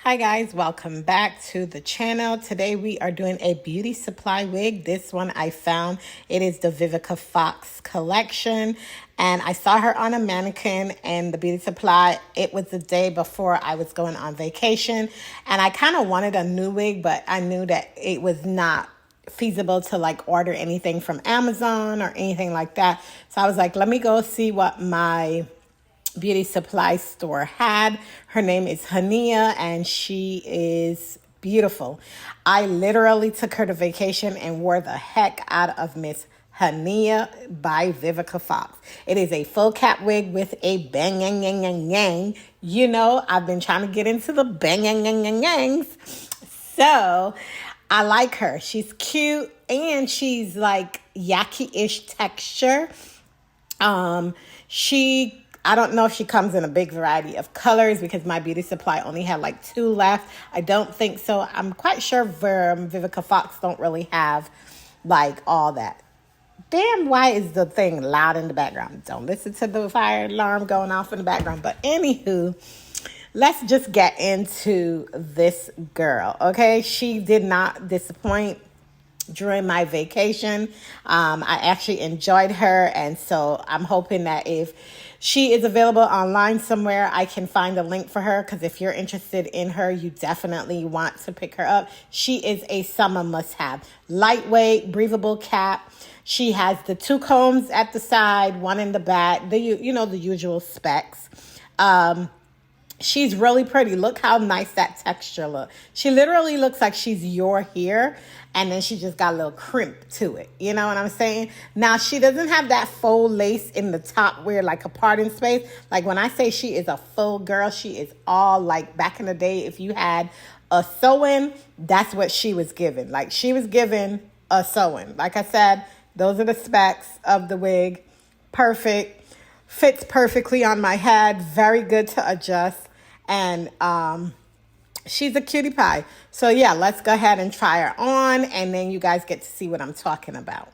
Hi guys, welcome back to the channel. Today we are doing a beauty supply wig. This one I found. It is the Vivica Fox collection. And I saw her on a mannequin in the beauty supply. It was the day before I was going on vacation. And I kind of wanted a new wig, but I knew that it was not feasible to like order anything from Amazon or anything like that. So I was like, let me go see what my beauty supply store had. Her name is Hania and she is beautiful. I literally took her to vacation and wore the heck out of Miss Hania by Vivica Fox. It is a full cap wig with a bang yang yang yang yang. You know, I've been trying to get into the bang yang yang yang yangs. So I like her. She's cute and she's like yaki-ish texture. I don't know if she comes in a big variety of colors because my beauty supply only had like 2 left. I don't think so. I'm quite sure Vivica Fox don't really have like all that. Damn, why is the thing loud in the background? Don't listen to the fire alarm going off in the background. But anywho, let's just get into this girl, okay? She did not disappoint during my vacation. I actually enjoyed her, and so I'm hoping that if she is available online somewhere, I can find a link for her, because if you're interested in her, you definitely want to pick her up. She is a summer must-have. Lightweight, breathable cap. She has the 2 combs at the side, 1 in the back, the usual specs. She's really pretty. Look how nice that texture looks. She literally looks like she's your hair, and then she just got a little crimp to it. You know what I'm saying? Now, she doesn't have that faux lace in the top where like a parting space. Like when I say she is a full girl, she is all like back in the day, if you had a sew-in, that's what she was given. Like she was given a sew-in. Like I said, those are the specs of the wig. Perfect. Fits perfectly on my head. Very good to adjust. And she's a cutie pie. So yeah, let's go ahead and try her on, and then you guys get to see what I'm talking about.